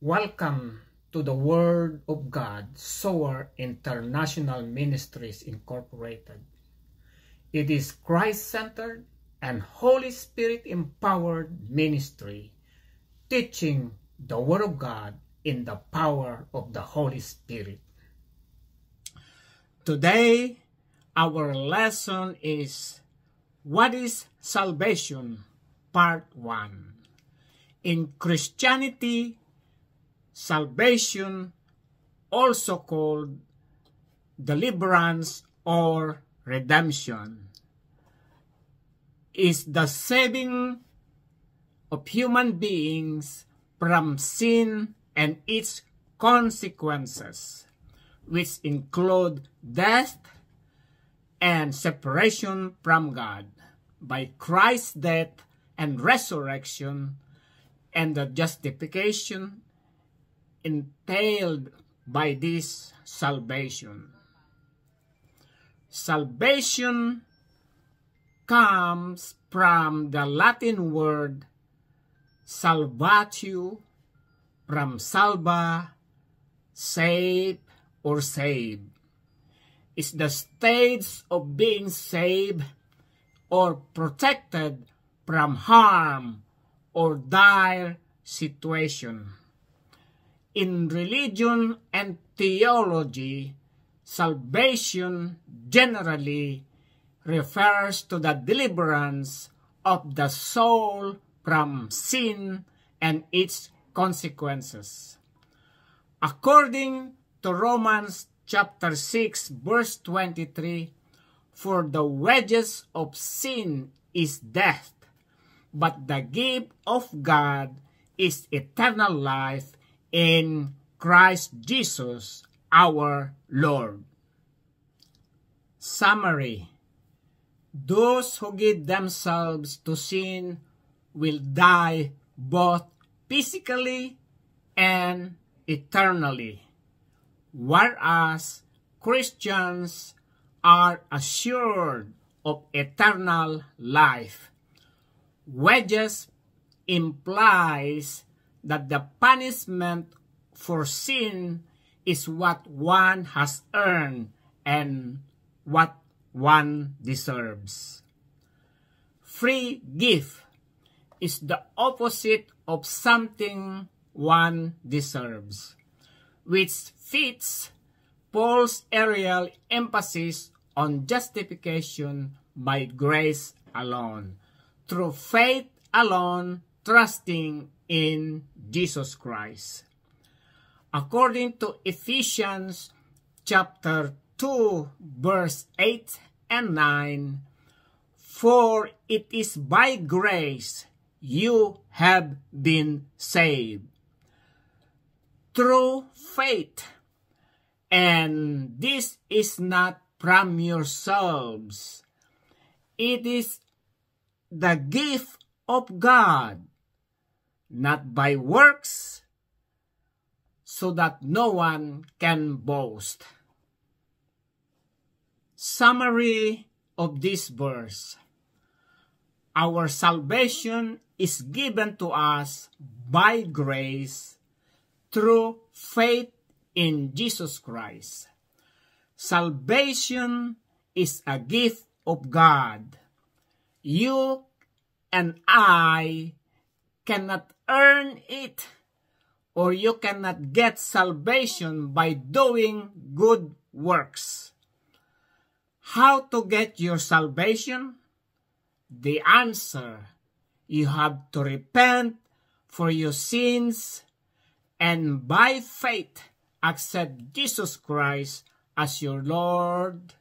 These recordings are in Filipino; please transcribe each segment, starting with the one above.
Welcome to the Word of God, SOAR International Ministries Incorporated. It is Christ-centered and Holy Spirit-empowered ministry, teaching the Word of God in the power of the Holy Spirit. Today, our lesson is What is Salvation? Part 1. In Christianity, salvation, also called deliverance or redemption, is the saving of human beings from sin and its consequences, which include death and separation from God by Christ's death and resurrection, and the justification entailed by this salvation. Salvation comes from the Latin word salvatio, from salva, save or save. It's the state of being saved or protected from harm or dire situation. In religion and theology, salvation generally refers to the deliverance of the soul from sin and its consequences. According to Romans chapter 6, verse 23, "For the wages of sin is death, but the gift of God is eternal life in Christ Jesus our Lord." Summary: those who give themselves to sin will die both physically and eternally, whereas Christians are assured of eternal life. Wages implies that the punishment for sin is what one has earned and what one deserves. Free gift is the opposite of something one deserves, which fits Paul's aerial emphasis on justification by grace alone, through faith alone, trusting in Jesus Christ. According to Ephesians chapter 2, verse 8 and 9, "For it is by grace you have been saved, through faith, and this is not from yourselves. It is the gift of God, not by works, so that no one can boast." Summary of this verse: our salvation is given to us by grace through faith in Jesus Christ. Salvation is a gift of God. You and I cannot earn it, or you cannot get salvation by doing good works. How to get your salvation? The answer: you have to repent for your sins and by faith accept Jesus Christ as your Lord,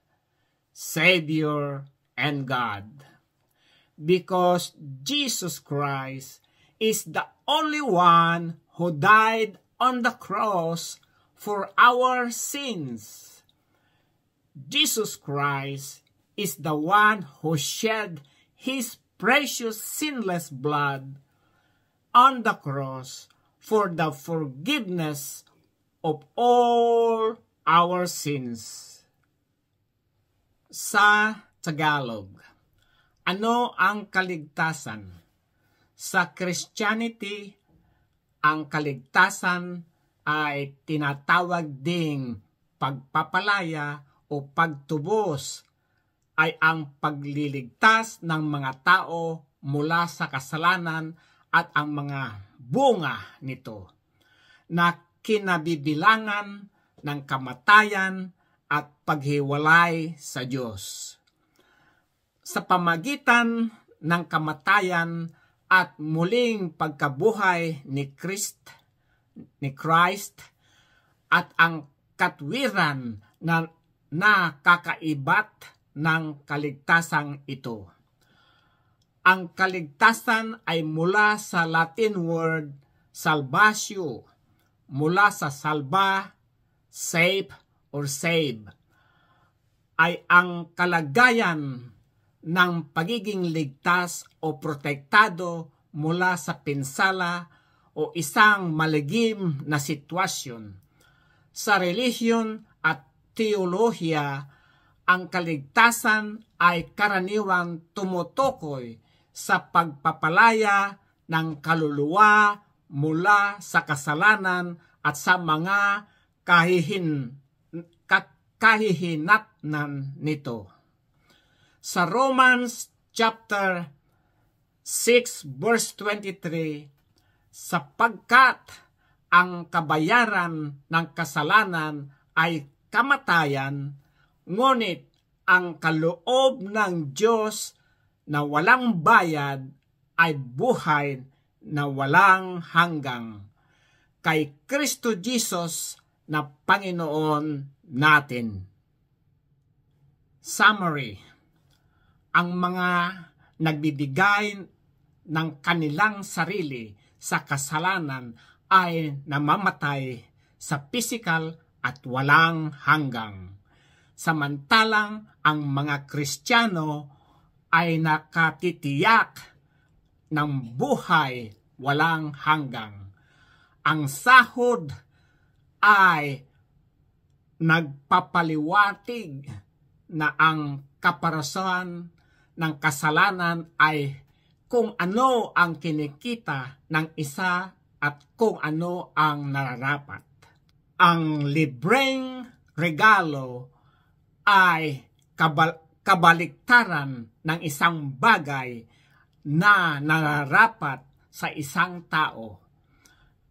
Savior, and God. Because Jesus Christ is the only one who died on the cross for our sins. Jesus Christ is the one who shed his precious sinless blood on the cross for the forgiveness of all our sins. Sa Tagalog, ano ang kaligtasan? Sa Christianity, Ang kaligtasan ay tinatawag ding pagpapalaya o pagtubos, ay ang pagliligtas ng mga tao mula sa kasalanan at ang mga bunga nito na kinabibilangan ng kamatayan at paghiwalay sa Diyos. Sa pamagitan ng kamatayan at muling pagkabuhay ni Christ at ang katwiran na kakaibat ng kaligtasang ito. Ang kaligtasan ay mula sa Latin word salvatio, mula sa salva, save, or save, ay ang kalagayan ng pagiging ligtas o protektado mula sa pinsala o isang maligim na sitwasyon. Sa relihiyon at teolohiya, ang kaligtasan ay karaniwang tumutukoy sa pagpapalaya ng kaluluwa mula sa kasalanan at sa mga kahihinatnan nito. Sa Romans chapter 6 verse 23, sapagkat ang kabayaran ng kasalanan ay kamatayan, ngunit ang kaloob ng Diyos na walang bayad ay buhay na walang hanggang kay Kristo Jesus na Panginoon natin. Summary: ang mga nagbibigay ng kanilang sarili sa kasalanan ay namamatay sa pisikal at walang hanggang. Samantalang ang mga Kristiyano ay nakatitiyak ng buhay walang hanggang. Ang sahod ay nagpapaliwatig na ang kaparasan ng kasalanan ay kung ano ang kinikita ng isa at kung ano ang nararapat. Ang libreng regalo ay kabaliktaran ng isang bagay na nararapat sa isang tao,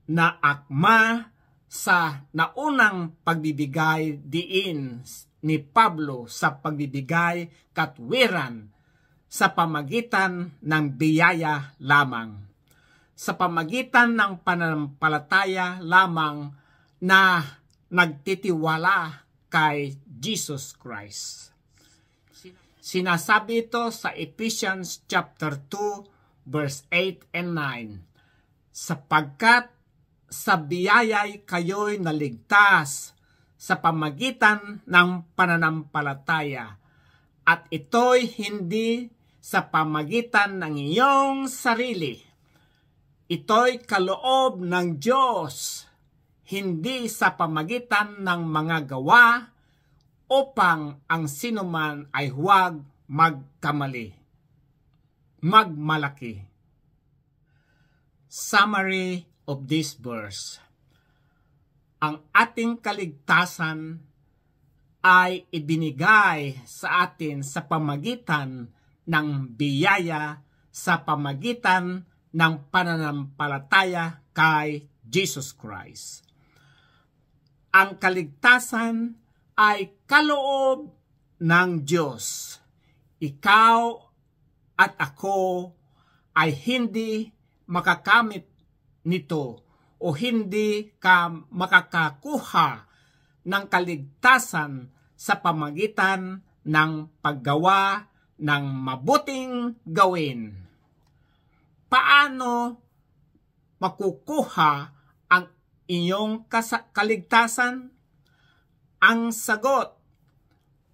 na akma sa naunang pagbibigay diin ni Pablo sa pagbibigay katwiran sa pamagitan ng biyaya lamang, sa pamagitan ng pananampalataya lamang na nagtitiwala kay Jesus Christ. Sinasabi ito sa Ephesians chapter 2 verse 8 and 9, sapagkat sa biyaya'y kayo'y naligtas sa pamagitan ng pananampalataya, at ito'y hindi sa pamagitan ng iyong sarili. Ito'y kaloob ng Diyos, hindi sa pamagitan ng mga gawa, upang ang sinuman ay huwag magmalaki. Summary of this verse: ang ating kaligtasan ay ibinigay sa atin sa pamagitan ng biyaya, sa pamagitan ng pananampalataya kay Jesus Christ. Ang kaligtasan ay kaloob ng Diyos. Ikaw at ako ay hindi makakamit nito o hindi ka makakakuha ng kaligtasan sa pamagitan ng paggawa ng mabuting gawin. Paano makukuha ang iyong kaligtasan? Ang sagot,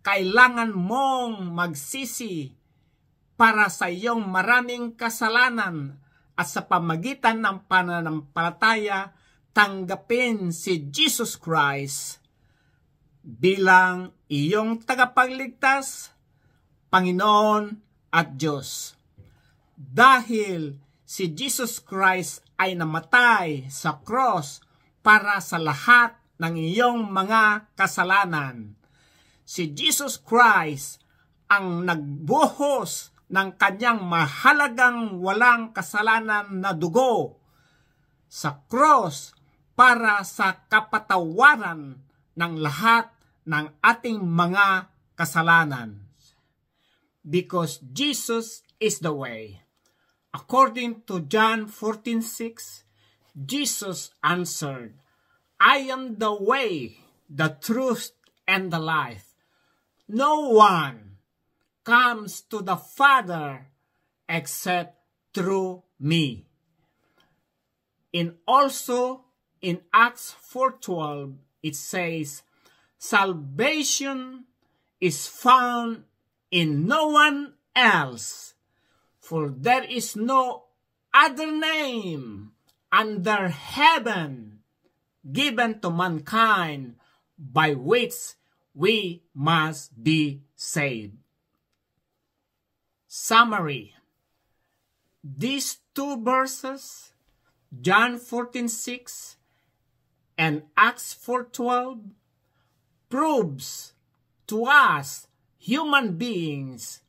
kailangan mong magsisi para sa iyong maraming kasalanan at sa pamagitan ng pananampalataya, tanggapin si Jesus Christ bilang iyong tagapagligtas, Panginoon at Diyos. Dahil si Jesus Christ ay namatay sa cross para sa lahat ng iyong mga kasalanan. Si Jesus Christ ang nagbuhos ng kanyang mahalagang walang kasalanan na dugo sa cross para sa kapatawaran ng lahat ng ating mga kasalanan. Because Jesus is the way. According to John 14:6, Jesus answered, I am the way, the truth, and the life. No one comes to the Father except through me. And also in Acts 4:12, it says, salvation is found in no one else, for there is no other name under heaven given to mankind by which we must be saved. Summary. These two verses, John 14:6 and Acts 4:12, proves to us human beings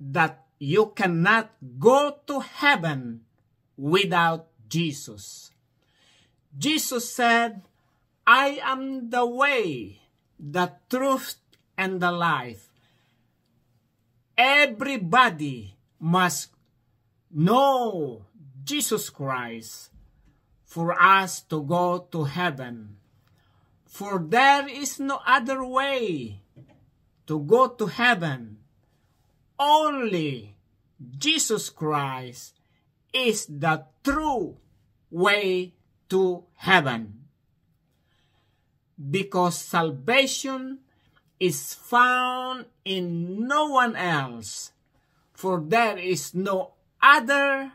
that you cannot go to heaven without Jesus. Jesus said, I am the way, the truth, and the life. Everybody must know Jesus Christ for us to go to heaven. For there is no other way to go to heaven. Only Jesus Christ is the true way to heaven. Because salvation is found in no one else, for there is no other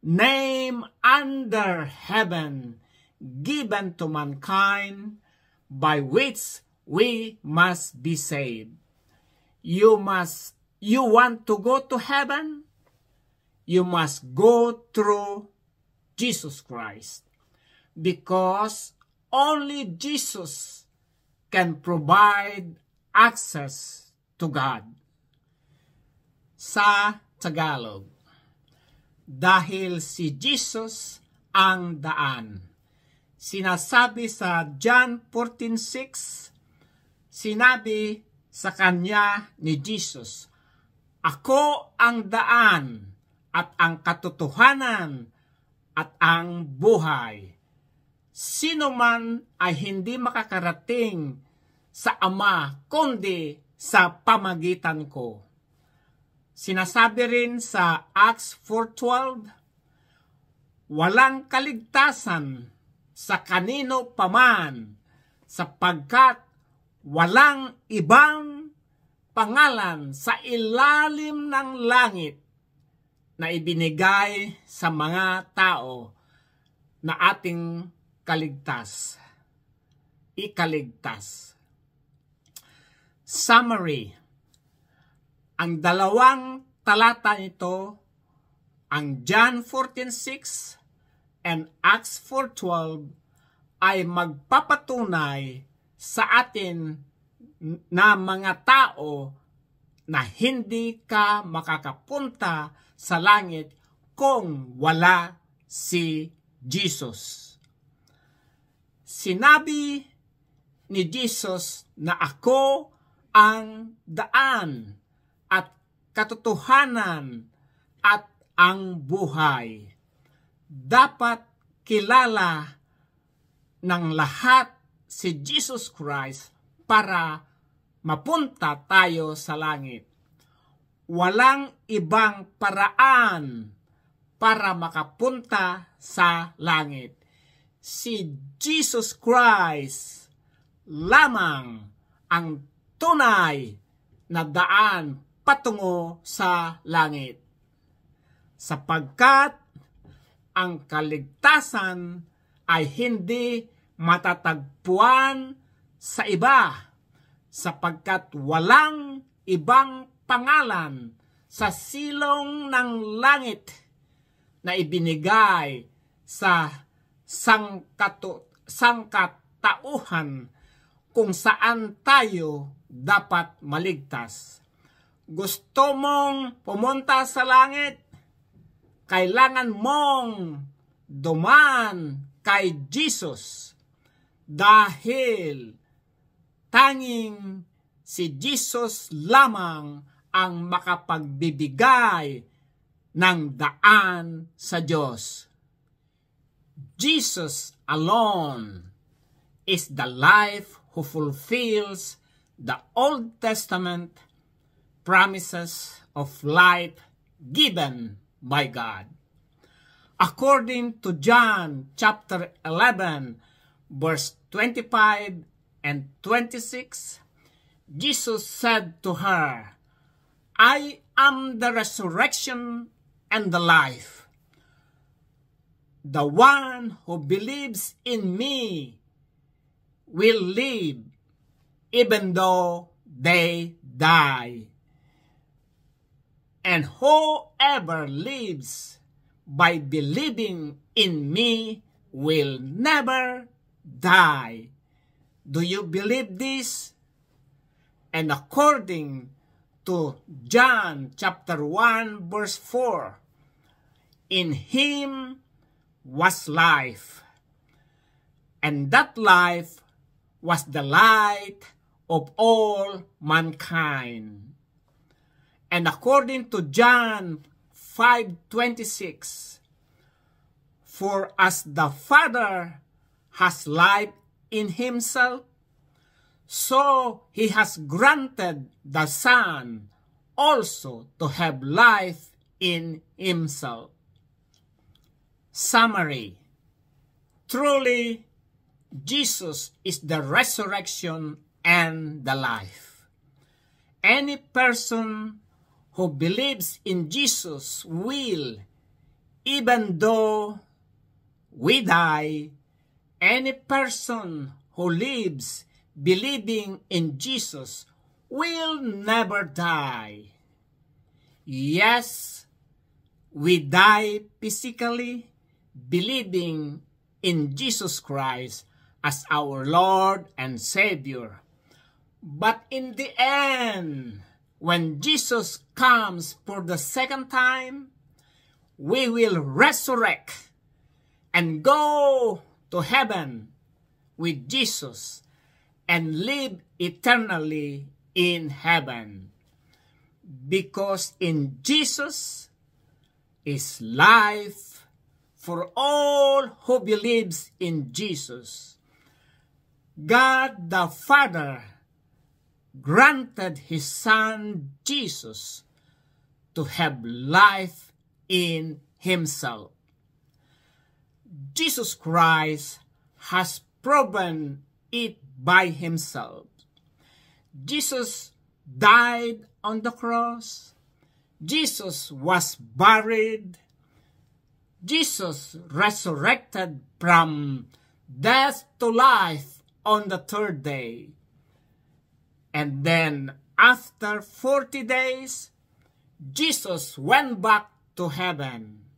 name under heaven given to mankind by which we must be saved. You want to go to heaven? You must go through Jesus Christ, because only Jesus can provide access to God. Sa Tagalog, dahil si Jesus ang daan. Sinasabi sa John 14:6, sinabi sa kanya ni Jesus, ako ang daan at ang katotohanan at ang buhay. Sino man ay hindi makakarating sa Ama kundi sa pamagitan ko. Sinasabi rin sa Acts 4:12, walang kaligtasan sa kanino paman, sapagkat walang ibang pangalan sa ilalim ng langit na ibinigay sa mga tao na ating ikaligtas. Summary. Ang dalawang talata nito, ang John 14:6 and Acts 4:12, ay magpapatunay sa atin na mga tao na hindi ka makakapunta sa langit kung wala si Jesus. Sinabi ni Jesus na ako ang daan at katotohanan at ang buhay. Dapat kilala ng lahat si Jesus Christ para mapunta tayo sa langit. Walang ibang paraan para makapunta sa langit. Si Jesus Christ lamang ang tunay na daan patungo sa langit. Sapagkat ang kaligtasan ay hindi matatagpuan sa iba, sapagkat walang ibang pangalan sa silong ng langit na ibinigay sa sangkatauhan kung saan tayo dapat maligtas. Gusto mong pumunta sa langit? Kailangan mong dumaan kay Jesus dahil tanging si Jesus lamang ang makapagbibigay ng daan sa Diyos. Jesus alone is the life who fulfills the Old Testament promises of life given by God. According to John chapter 11, verse 25 and 26, Jesus said to her, I am the resurrection and the life. The one who believes in me will live even though they die. And whoever lives by believing in me will never die. Do you believe this? And according to John chapter 1 verse 4, in him was life, and that life was the light of all mankind. And according to John 5:26, for as the Father has life in himself, so he has granted the Son also to have life in himself. Summary: truly, Jesus is the resurrection and the life. Any person who believes in Jesus will, even though we die, any person who lives believing in Jesus will never die. Yes, we die physically, believing in Jesus Christ as our Lord and Savior. But in the end, when Jesus comes for the second time, we will resurrect and go to heaven with Jesus and live eternally in heaven. Because in Jesus is life for all who believes in Jesus. God the Father granted his Son Jesus to have life in himself. Jesus Christ has proven it by himself. Jesus died on the cross. Jesus was buried. Jesus resurrected from death to life on the third day. And then after 40 days, Jesus went back to heaven.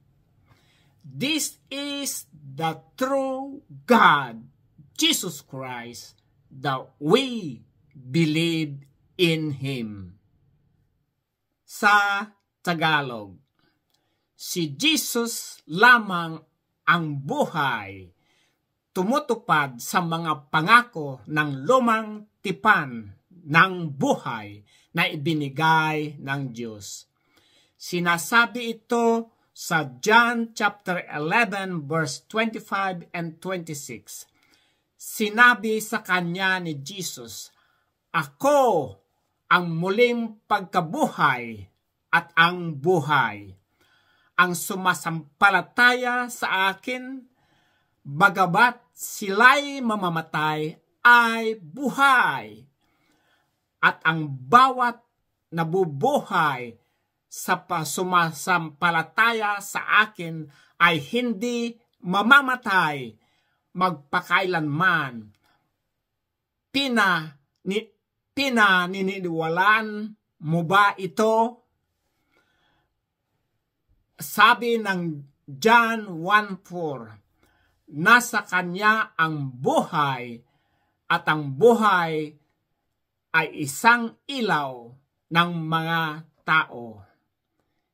This is the true God, Jesus Christ, that we believe in Him. Sa Tagalog, si Jesus lamang ang buhay, tumutupad sa mga pangako ng lumang tipan ng buhay na ibinigay ng Diyos. Sinasabi ito sa John chapter 11 verse 25 and 26. Sinabi sa kanya ni Jesus, "Ako ang muling pagkabuhay at ang buhay. Ang sumasampalataya sa akin, bagabat sila'y mamamatay, ay buhay. At ang bawat nabubuhay sa sumasampalataya sa akin ay hindi mamamatay magpakailanman." Pinaniniwalaan mo ba ito? Sabi ng John 1:4, nasa kanya ang buhay at ang buhay ay isang ilaw ng mga tao.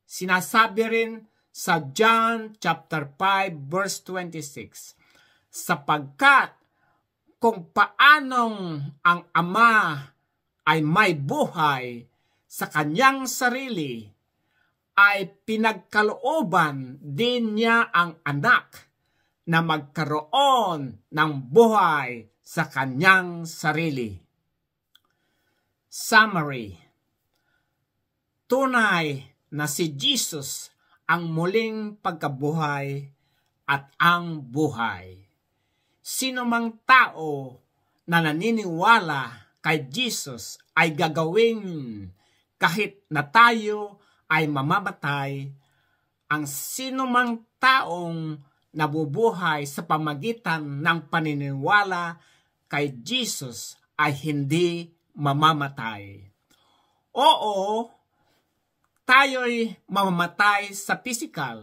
Sinasabi rin sa John chapter 5 verse 26, sapagkat kung paanong ang Ama ay may buhay sa kanyang sarili, ay pinagkalooban din niya ang anak na magkaroon ng buhay sa kanyang sarili. Summary. Tunay na si Jesus ang muling pagkabuhay at ang buhay. Sino mang tao na naniniwala kay Jesus ay gagawin kahit na tayo ay mamamatay. Ang sino mang taong nabubuhay sa pamagitan ng paniniwala kay Jesus ay hindi mamamatay. Oo, tayo'y mamamatay sa pisikal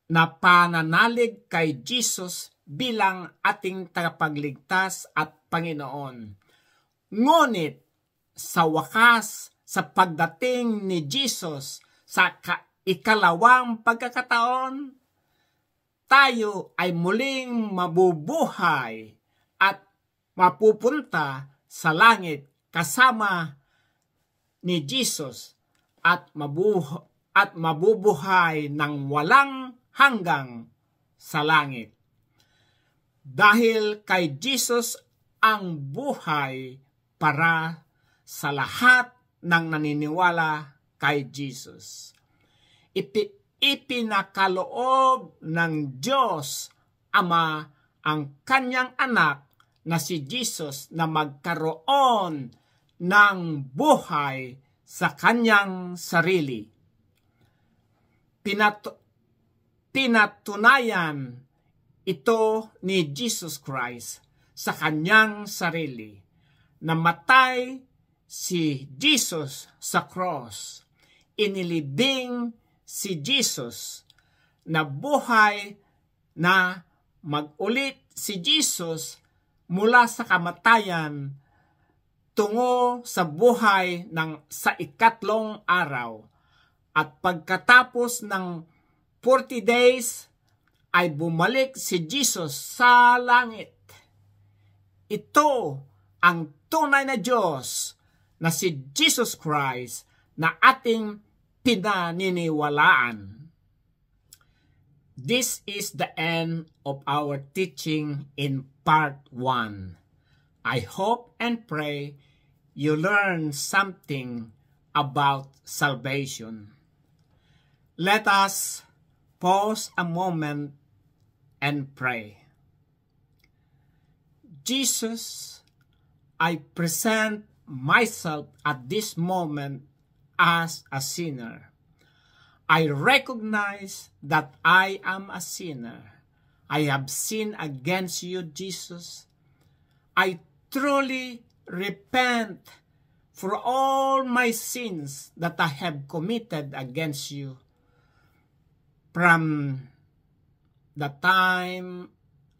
na pananalig kay Jesus bilang ating tagapagligtas at Panginoon. Ngunit sa wakas, sa pagdating ni Jesus sa ikalawang pagkakataon, tayo ay muling mabubuhay at mapupunta sa langit kasama ni Jesus at mabubuhay ng walang hanggang sa langit. Dahil kay Jesus ang buhay para sa lahat ng naniniwala kay Jesus. Ipinakaloob ng Diyos Ama ang kanyang anak na si Jesus na magkaroon ng buhay sa kanyang sarili. Pinatunayan ito ni Jesus Christ sa kanyang sarili. Namatay si Jesus sa cross. Inilibing si Jesus. Nabuhay na magulit si Jesus mula sa kamatayan tungo sa buhay sa ikatlong araw. At pagkatapos ng 40 days ay bumalik si Jesus sa langit. Ito ang tunay na Diyos na si Jesus Christ na ating pinaniniwalaan. This is the end of our teaching in part 1. I hope and pray you learn something about salvation. Let us pause a moment and pray. Jesus, I present myself at this moment as a sinner. I recognize that I am a sinner. I have sinned against you, Jesus. I truly repent for all my sins that I have committed against you from the time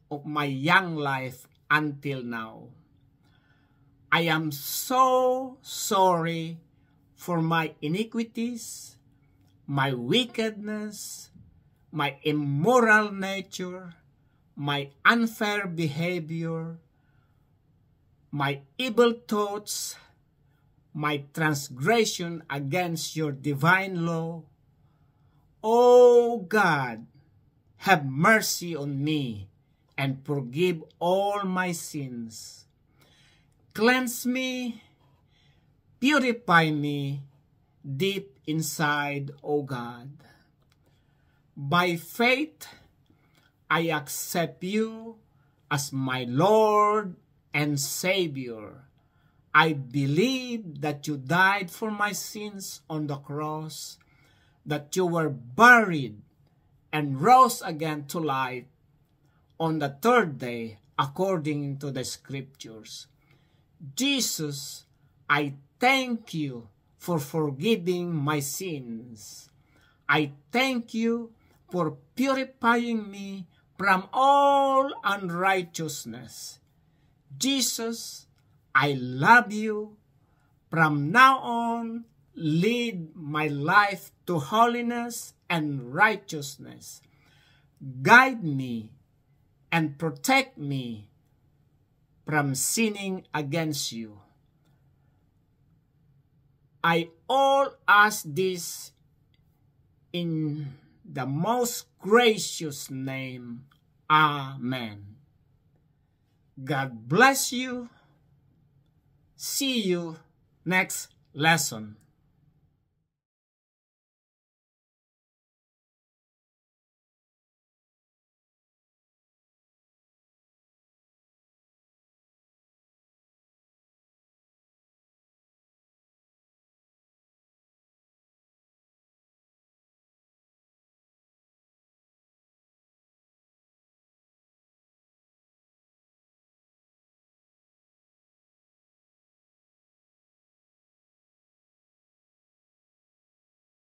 of my young life until now. I am so sorry for my iniquities, my wickedness, my immoral nature, my unfair behavior, my evil thoughts, my transgression against your divine law. O God, have mercy on me and forgive all my sins. Cleanse me, purify me deep inside, O God. By faith, I accept you as my Lord and Savior. I believe that you died for my sins on the cross, that you were buried and rose again to life on the third day according to the scriptures. Jesus, I thank you for forgiving my sins. I thank you for purifying me from all unrighteousness. Jesus, I love you. From now on, lead my life to holiness and righteousness. Guide me and protect me from sinning against you. I all ask this in the most gracious name. Amen. God bless you. See you next lesson.